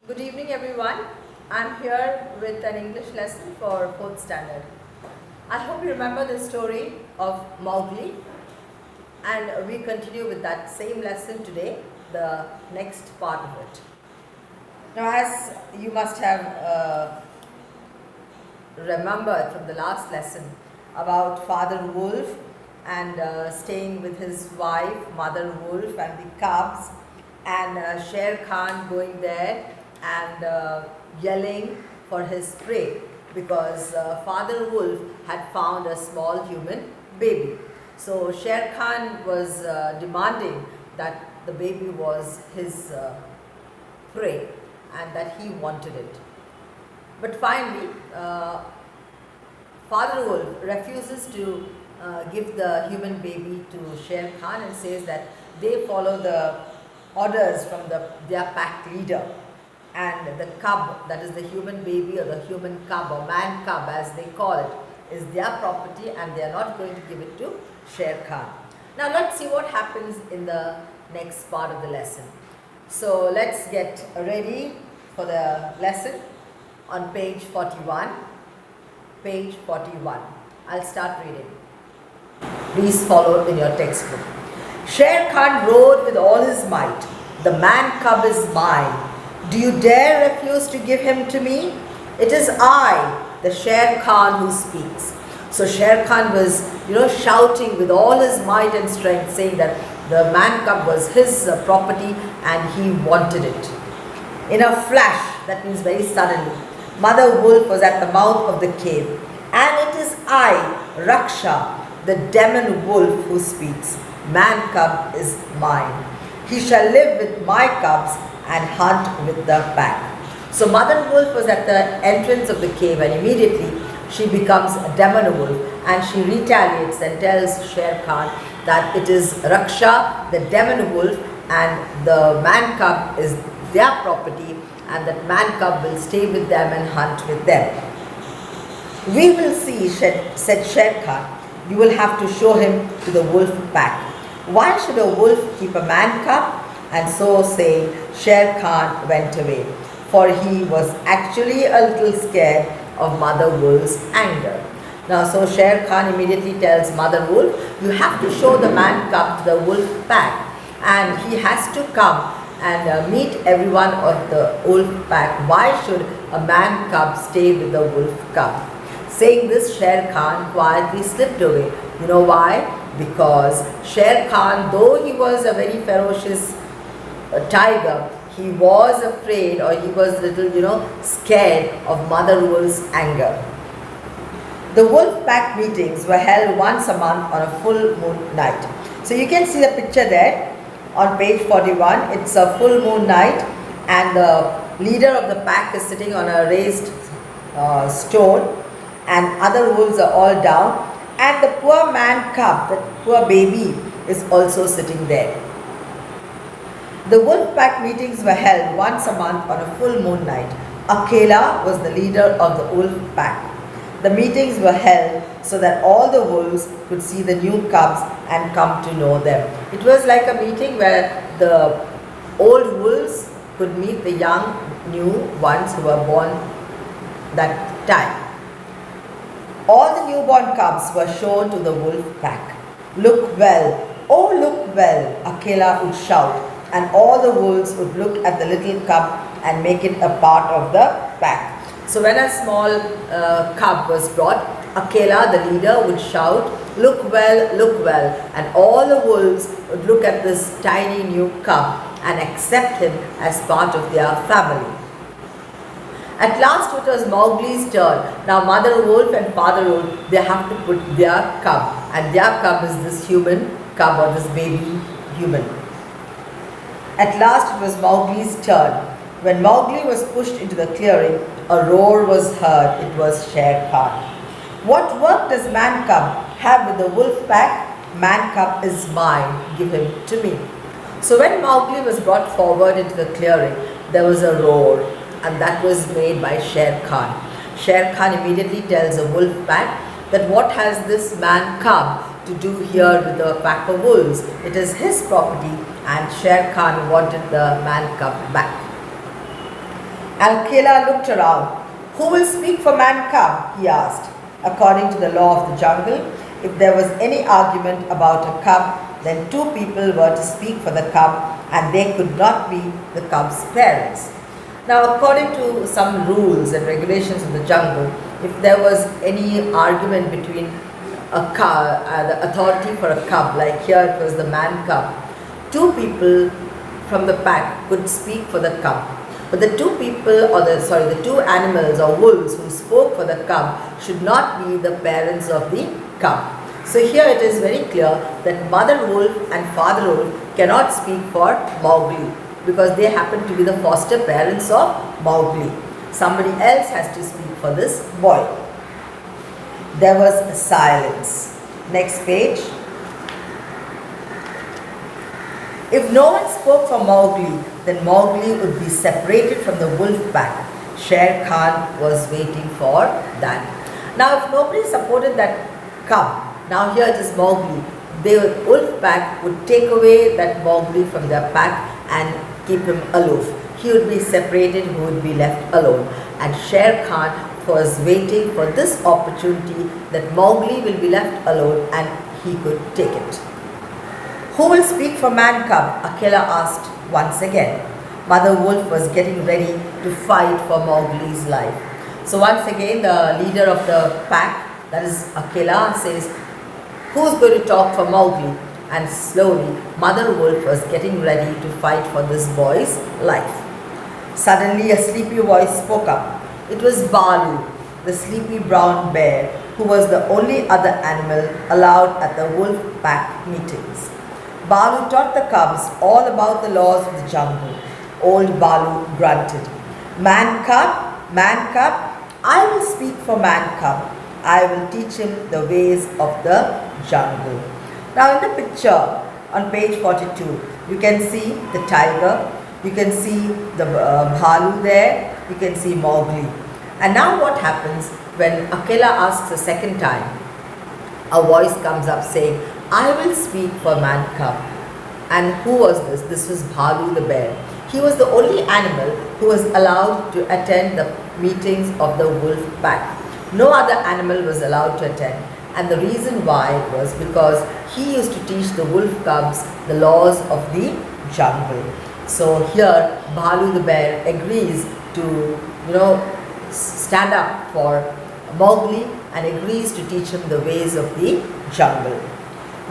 Good evening everyone. I'm here with an English lesson for 4th standard. I hope you remember the story of Mowgli, and we continue with that same lesson today, the next part of it. Now, as you must have remembered from the last lesson about Father Wolf and staying with his wife, Mother Wolf, and the cubs, and Shere Khan going there and yelling for his prey because Father Wolf had found a small human baby. So Shere Khan was demanding that the baby was his prey and that he wanted it. But finally, Father Wolf refuses to give the human baby to Shere Khan and says that they follow the orders from their pack leader, and the cub, that is the human baby or the human cub or man cub as they call it, is their property and they are not going to give it to Shere Khan. Now let's see what happens in the next part of the lesson. So let's get ready for the lesson on page 41. Page 41. I'll start reading. Please follow in your textbook. Shere Khan roared with all his might, "The man cub is mine. Do you dare refuse to give him to me? It is I, the Shere Khan, who speaks." So Shere Khan was, shouting with all his might and strength, saying that the man cub was his property and he wanted it. In a flash, that means very suddenly, Mother Wolf was at the mouth of the cave. "And it is I, Raksha, the demon wolf, who speaks. Man cub is mine. He shall live with my cubs and hunt with the pack." So Mother Wolf was at the entrance of the cave, and immediately she becomes a demon wolf and she retaliates and tells Shere Khan that it is Raksha, the demon wolf, and the man cub is their property, and that man cub will stay with them and hunt with them. "We will see," said Shere Khan. "You will have to show him to the wolf pack. Why should a wolf keep a man cub?" And so saying, Shere Khan went away, for he was actually a little scared of Mother Wolf's anger. Now, so Shere Khan immediately tells Mother Wolf, "You have to show the man cub to the wolf pack, and he has to come and meet everyone of the wolf pack. Why should a man cub stay with the wolf cub?" Saying this, Shere Khan quietly slipped away. You know why? Because Shere Khan, though he was a very ferocious tiger, he was afraid, or he was little, scared of Mother Wolf's anger. The wolf pack meetings were held once a month on a full moon night. So you can see the picture there on page 41. It's a full moon night, and the leader of the pack is sitting on a raised stone, and other wolves are all down, and the poor man cub, the poor baby, is also sitting there. The wolf pack meetings were held once a month on a full moon night. Akela was the leader of the wolf pack. The meetings were held so that all the wolves could see the new cubs and come to know them. It was like a meeting where the old wolves could meet the young new ones who were born that time. All the newborn cubs were shown to the wolf pack. "Look well, oh look well," Akela would shout, and all the wolves would look at the little cub and make it a part of the pack. So when a small cub was brought, Akela, the leader, would shout, look well," and all the wolves would look at this tiny new cub and accept him as part of their family. At last it was Mowgli's turn. Now Mother Wolf and Father Wolf, they have to put their cub, and their cub is this human cub, or this baby human. At last it was Mowgli's turn. When Mowgli was pushed into the clearing, a roar was heard. It was Shere Khan. "What work does man cub have with the wolf pack? Man cub is mine. Give him to me." So when Mowgli was brought forward into the clearing, there was a roar, and that was made by Shere Khan. Shere Khan immediately tells the wolf pack that what has this man cub to do here with the pack of wolves? It is his property, and Shere Khan wanted the man cub back. Akela looked around. Who will speak for Man Cub? He asked. According to the law of the jungle, if there was any argument about a cub, then two people were to speak for the cub and they could not be the cub's parents. Now, according to some rules and regulations of the jungle, if there was any argument between a cub, the authority for a cub, like here it was the man cub, two people from the pack could speak for the cub. But the two people, or the two animals or wolves who spoke for the cub should not be the parents of the cub. So here it is very clear that mother wolf and father wolf cannot speak for Mowgli because they happen to be the foster parents of Mowgli. Somebody else has to speak for this boy. There was silence. Next page. If no one spoke for Mowgli, then Mowgli would be separated from the wolf pack. Shere Khan was waiting for that. Now if nobody supported that cub, now here it is Mowgli, the wolf pack would take away that Mowgli from their pack and keep him aloof. He would be separated, he would be left alone. And Shere Khan was waiting for this opportunity that Mowgli will be left alone and he could take it. Who will speak for Man Cub? Akela asked once again. Mother Wolf was getting ready to fight for Mowgli's life. So once again the leader of the pack, that is Akela, says, who's going to talk for Mowgli? And slowly Mother Wolf was getting ready to fight for this boy's life. Suddenly a sleepy voice spoke up. It was Balu, the sleepy brown bear, who was the only other animal allowed at the wolf pack meetings. Balu taught the cubs all about the laws of the jungle. Old Balu grunted. Man cub, I will speak for Man cub. I will teach him the ways of the jungle. Now in the picture on page 42, you can see the tiger, you can see the Balu there, you can see Mowgli. And now what happens when Akela asks a second time? A voice comes up saying, I will speak for Man Cub. And who was this? This was Balu the bear. He was the only animal who was allowed to attend the meetings of the wolf pack. No other animal was allowed to attend. And the reason why was because he used to teach the wolf cubs the laws of the jungle. So here Balu the bear agrees to, stand up for Mowgli and agrees to teach him the ways of the jungle.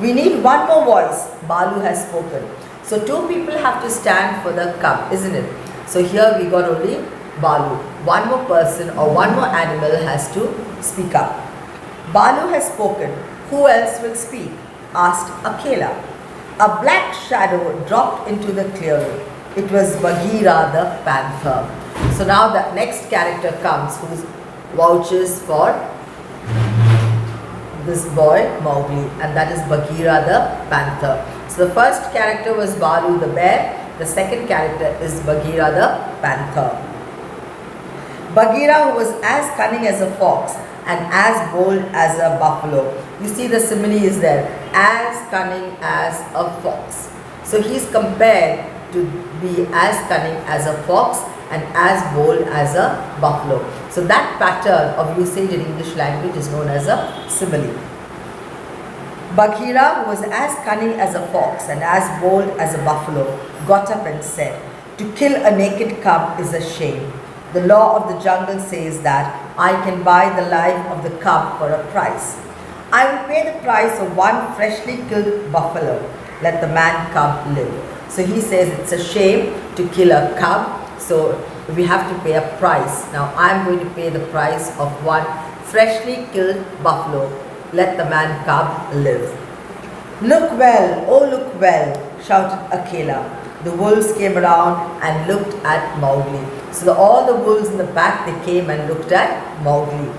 We need one more voice. Balu has spoken. So two people have to stand for the cub, isn't it? So here we got only Balu. One more person or one more animal has to speak up. Balu has spoken. Who else will speak? Asked Akela. A black shadow dropped into the clearing. It was Bagheera the panther. So now the next character comes who vouches for this boy Mowgli, and that is Bagheera the panther. So the first character was Balu the bear, the second character is Bagheera the panther. Bagheera, who was as cunning as a fox and as bold as a buffalo. You see the simile is there, as cunning as a fox. So he is compared to be as cunning as a fox and as bold as a buffalo. So that pattern of usage in English language is known as a simile. Bagheera, who was as cunning as a fox and as bold as a buffalo, got up and said, "To kill a naked cub is a shame. The law of the jungle says that I can buy the life of the cub for a price. I will pay the price of one freshly killed buffalo. Let the man cub live." So he says it's a shame to kill a cub, so we have to pay a price. Now I am going to pay the price of one freshly killed buffalo. Let the man cub live. "Look well, oh look well," shouted Akela. The wolves came around and looked at Mowgli. So all the wolves in the pack, they came and looked at Mowgli.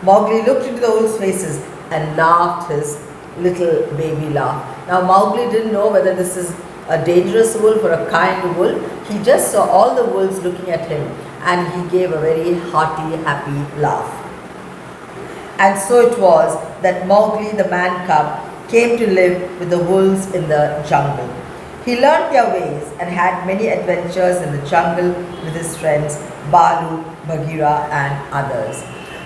Mowgli looked into the wolves' faces and laughed his little baby laugh. Now Mowgli didn't know whether this is a dangerous wolf or a kind wolf. He just saw all the wolves looking at him and he gave a very hearty, happy laugh. And so it was that Mowgli the man cub came to live with the wolves in the jungle. He learned their ways and had many adventures in the jungle with his friends Balu, Bagheera and others.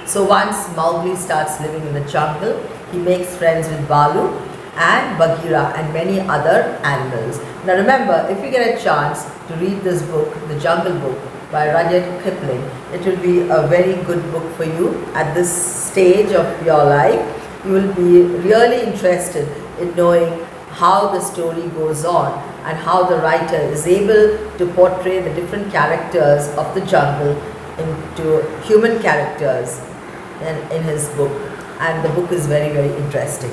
So once Mowgli starts living in the jungle, he makes friends with Balu and Bagheera and many other animals. Now remember, if you get a chance to read this book, The Jungle Book by Rudyard Kipling, it will be a very good book for you at this stage of your life. You will be really interested in knowing how the story goes on and how the writer is able to portray the different characters of the jungle into human characters in his book, and the book is very, very interesting.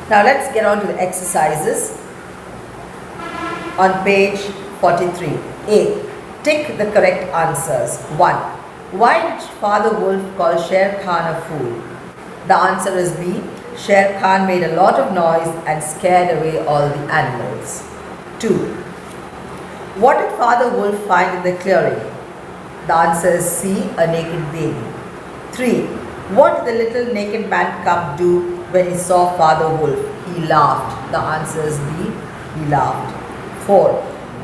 Now let's get on to the exercises on page 43. A. Tick the correct answers. 1. Why did Father Wolf call Shere Khan a fool? The answer is B. Shere Khan made a lot of noise and scared away all the animals. 2. What did Father Wolf find in the clearing? The answer is C. A naked baby. 3. What did the little naked man cub do when he saw Father Wolf? He laughed. The answer is B. He laughed. 4.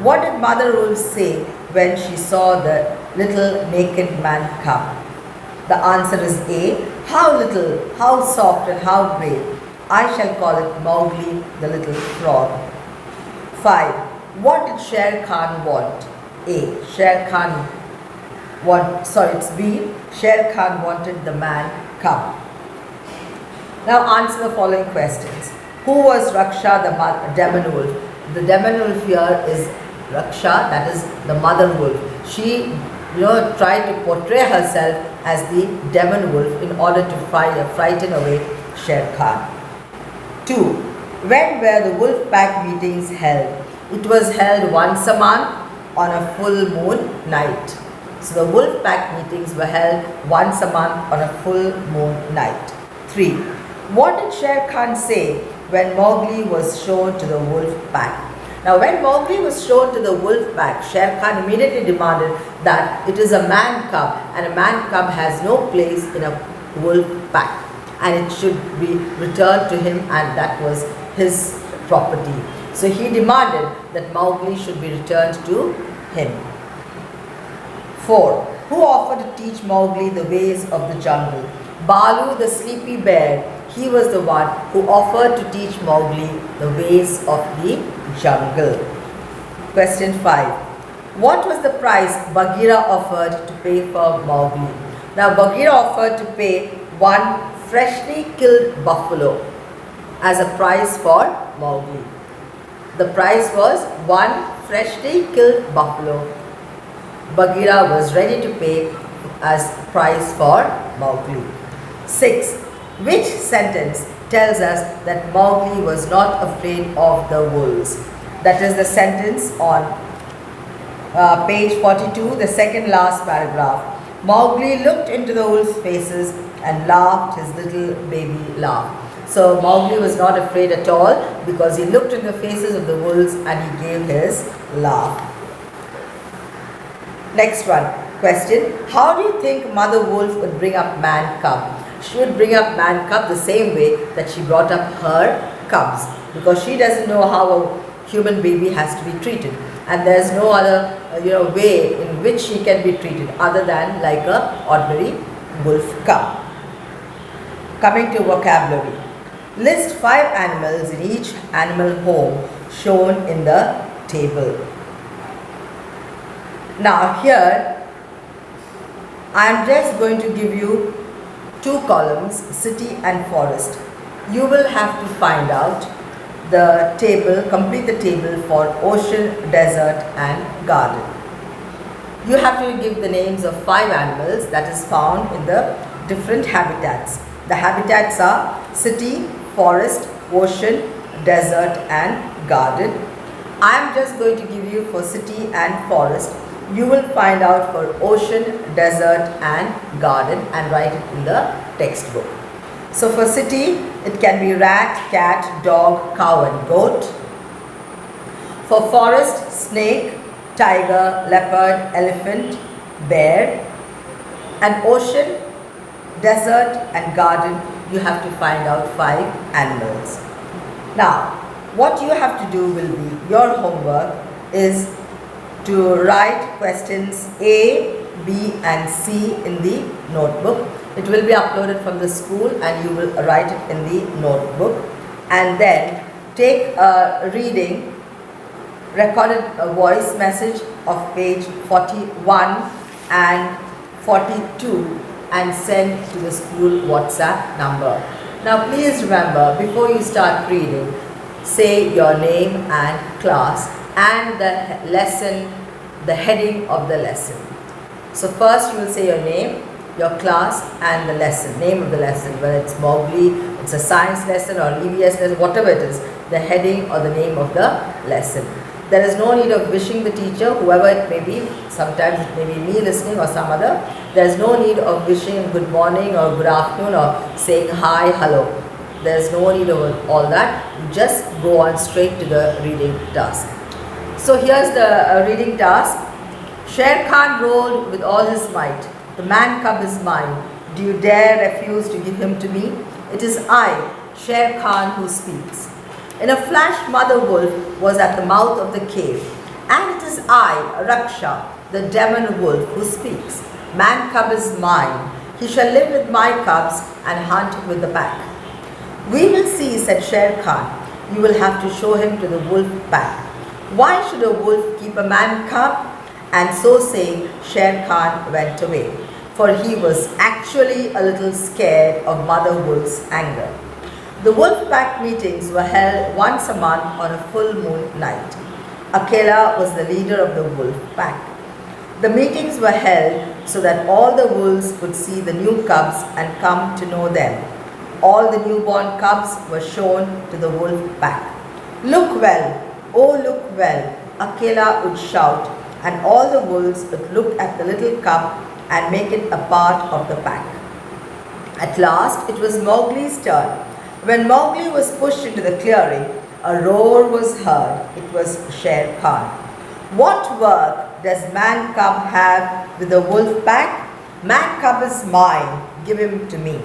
What did Mother Wolf say when she saw the little naked man cub? The answer is A. How little, how soft and how brave. I shall call it Mowgli the little frog. 5. What did Shere Khan want? A. Shere Khan it's B. Shere Khan wanted the man cub. Now answer the following questions. Who was Raksha the demon wolf? The demon wolf here is Raksha, that is the mother wolf. She tried to portray herself as the demon wolf in order to frighten away Shere Khan. 2. When were the wolf pack meetings held? It was held once a month on a full moon night. So the wolf pack meetings were held once a month on a full moon night. 3. What did Shere Khan say when Mowgli was shown to the wolf pack? Now when Mowgli was shown to the wolf pack, Shere Khan immediately demanded that it is a man cub and a man cub has no place in a wolf pack and it should be returned to him, and that was his property. So he demanded that Mowgli should be returned to him. 4. Who offered to teach Mowgli the ways of the jungle? Balu the sleepy bear. He was the one who offered to teach Mowgli the ways of the jungle. Question 5. What was the price Bagheera offered to pay for Mowgli? Now Bagheera offered to pay one freshly killed buffalo as a price for Mowgli. The price was one freshly killed buffalo. Bagheera was ready to pay as price for Mowgli. 6. Which sentence tells us that Mowgli was not afraid of the wolves? That is the sentence on page 42, the second last paragraph. Mowgli looked into the wolves' faces and laughed his little baby laugh. So Mowgli was not afraid at all because he looked in the faces of the wolves and he gave his laugh. Next one. Question. How do you think Mother Wolf would bring up man cub? She would bring up man cub the same way that she brought up her cubs, because she doesn't know how a human baby has to be treated, and there's no other way in which she can be treated other than like a ordinary wolf cub. Coming to vocabulary. List 5 animals in each animal home shown in the table. Now here I am just going to give you 2 columns, city and forest. You will have to find out the table, complete the table for ocean, desert and garden. You have to give the names of 5 animals that is found in the different habitats. The habitats are city, forest, ocean, desert and garden. I am just going to give you for city and forest. You will find out for ocean, desert and garden and write it in the textbook. So for city, it can be rat, cat, dog, cow and goat. For forest, snake, tiger, leopard, elephant, bear. And ocean, desert and garden, you have to find out 5 animals. Now, What you have to do will be, your homework is to write questions A, B and C in the notebook. It will be uploaded from the school and you will write it in the notebook, and then take a reading, recorded a voice message of page 41 and 42 and send to the school WhatsApp number. Now please remember, before you start reading, say your name and class and the lesson, the heading of the lesson. So first you will say your name, your class and the lesson, name of the lesson, whether it's Mowgli, it's a science lesson or EVS lesson, whatever it is, the heading or the name of the lesson. There is no need of wishing the teacher, whoever it may be. Sometimes it may be me listening or some other. There is no need of wishing good morning or good afternoon or saying hi, hello. There is no need of all that. You just go on straight to the reading task. So here's the reading task. Sher Khan roared with all his might. The man cub is mine. Do you dare refuse to give him to me? It is I, Sher Khan, who speaks. In a flash, Mother Wolf was at the mouth of the cave. And it is I, Raksha, the demon wolf, who speaks. Man cub is mine. He shall live with my cubs and hunt with the pack. We will see, said Sher Khan. You will have to show him to the wolf pack. Why should a wolf keep a man cub? And so saying, Sher Khan went away, for he was actually a little scared of Mother Wolf's anger. The wolf pack meetings were held once a month on a full moon night. Akela was the leader of the wolf pack. The meetings were held so that all the wolves could see the new cubs and come to know them. All the newborn cubs were shown to the wolf pack. Look well, oh look well, Akela would shout, and all the wolves would look at the little cub and make it a part of the pack. At last, it was Mowgli's turn. When Mowgli was pushed into the clearing, a roar was heard. It was Sher Khan. What work does Man Cub have with the wolf pack? Man Cub is mine. Give him to me.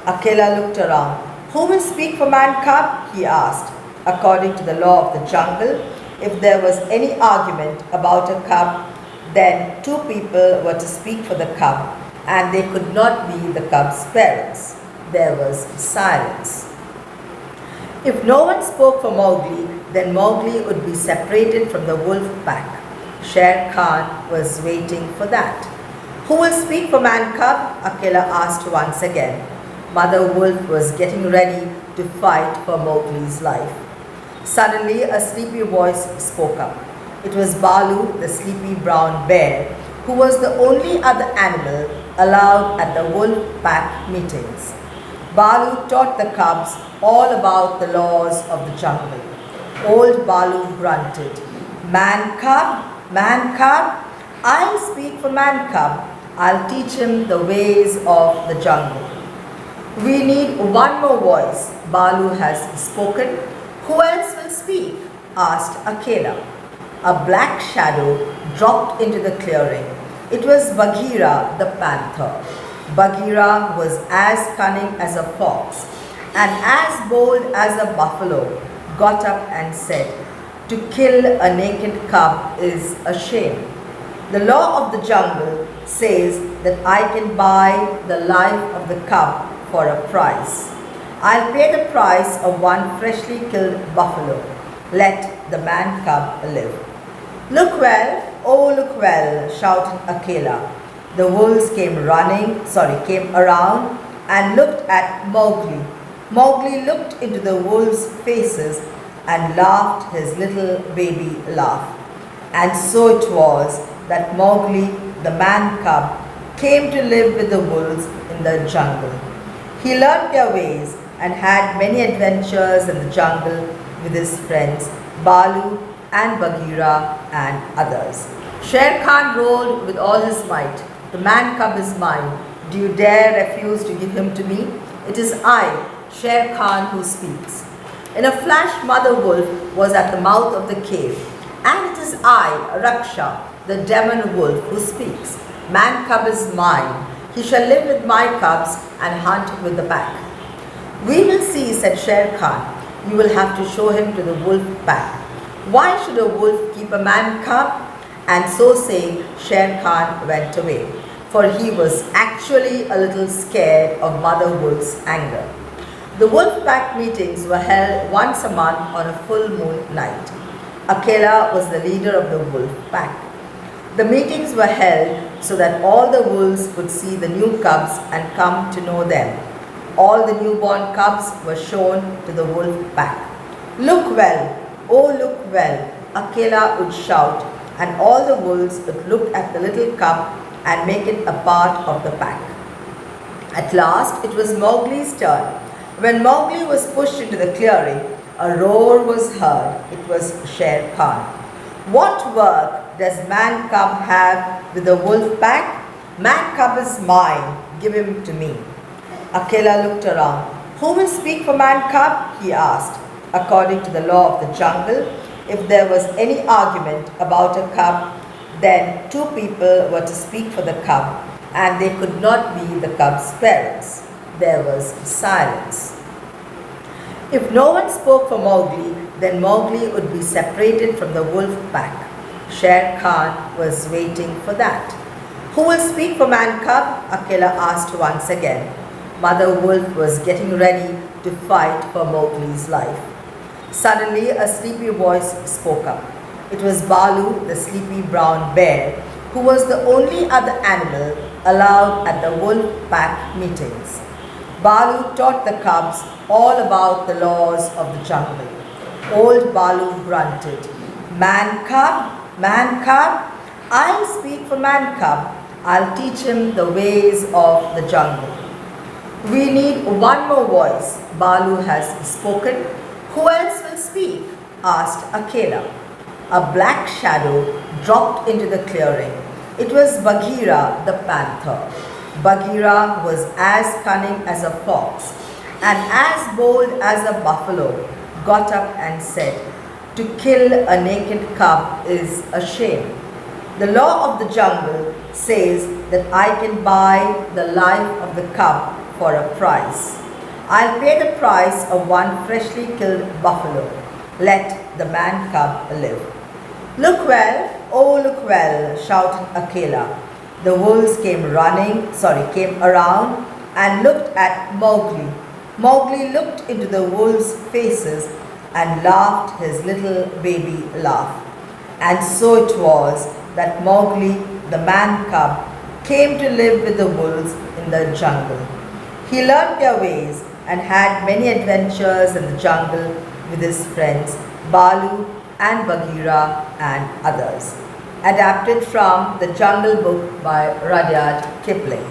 Akela looked around. Who will speak for Man Cub? He asked. According to the law of the jungle, if there was any argument about a cub, then two people were to speak for the cub, and they could not be the cub's parents. There was silence. If no one spoke for Mowgli, then Mowgli would be separated from the wolf pack. Sher Khan was waiting for that. Who will speak for Man Cub? Akela asked once again. Mother Wolf was getting ready to fight for Mowgli's life. Suddenly, a sleepy voice spoke up. It was Balu, the sleepy brown bear, who was the only other animal allowed at the wolf pack meetings. Balu taught the cubs all about the laws of the jungle. Old Balu grunted, Man cub, I'll speak for Man cub. I'll teach him the ways of the jungle. We need one more voice. Balu has spoken. Who else will speak? Asked Akela. A black shadow dropped into the clearing. It was Bagheera the panther. Bagheera was as cunning as a fox and as bold as a buffalo, got up and said, to kill a naked cub is a shame. The law of the jungle says that I can buy the life of the cub for a price. I'll pay the price of one freshly killed buffalo. Let the man cub live. Look well, oh look well, shouted Akela. The wolves came around and looked at Mowgli. Mowgli looked into the wolves' faces and laughed his little baby laugh. And so it was that Mowgli, the man cub, came to live with the wolves in the jungle. He learned their ways and had many adventures in the jungle with his friends Balu and Bagheera and others. Sher Khan roared with all his might. The man cub is mine. Do you dare refuse to give him to me? It is I, Sher Khan, who speaks. In a flash, Mother Wolf was at the mouth of the cave. And it is I, Raksha, the demon wolf, who speaks. Man cub is mine. He shall live with my cubs and hunt with the pack. We will see, said Sher Khan. You will have to show him to the wolf pack. Why should a wolf keep a man cub? And so saying, Sher Khan went away, for he was actually a little scared of Mother Wolf's anger. The wolf pack meetings were held once a month on a full moon night. Akela was the leader of the wolf pack. The meetings were held so that all the wolves could see the new cubs and come to know them. All the newborn cubs were shown to the wolf pack. Look well, oh look well, Akela would shout, and all the wolves would look at the little cub and make it a part of the pack. At last it was Mowgli's turn. When Mowgli was pushed into the clearing, a roar was heard. It was Sher Khan. What work does Man Cub have with the wolf pack? Man Cub is mine. Give him to me. Akela looked around. Who will speak for Man Cub? He asked. According to the law of the jungle, if there was any argument about a cub, then two people were to speak for the cub, and they could not be the cub's parents. There was silence. If no one spoke for Mowgli, then Mowgli would be separated from the wolf pack. Sher Khan was waiting for that. Who will speak for Man Cub? Akela asked once again. Mother Wolf was getting ready to fight for Mowgli's life. Suddenly, a sleepy voice spoke up. It was Balu, the sleepy brown bear, who was the only other animal allowed at the wolf pack meetings. Balu taught the cubs all about the laws of the jungle. Old Balu grunted, Man Cub, I'll speak for Man Cub. I'll teach him the ways of the jungle. We need one more voice. Balu has spoken. Who else will speak? Asked Akela. A black shadow dropped into the clearing. It was Bagheera the panther. Bagheera was as cunning as a fox and as bold as a buffalo. Got up and said, to kill a naked cub is a shame. The law of the jungle says that I can buy the life of the cub for a price. I'll pay the price of one freshly killed buffalo. Let the man cub live. Look well, oh look well, shouted Akela. The wolves came around and looked at Mowgli. Mowgli looked into the wolves' faces and laughed his little baby laugh. And so it was that Mowgli, the man cub, came to live with the wolves in the jungle. He learned their ways and had many adventures in the jungle with his friends Balu and Bagheera and others. Adapted from The Jungle Book by Rudyard Kipling.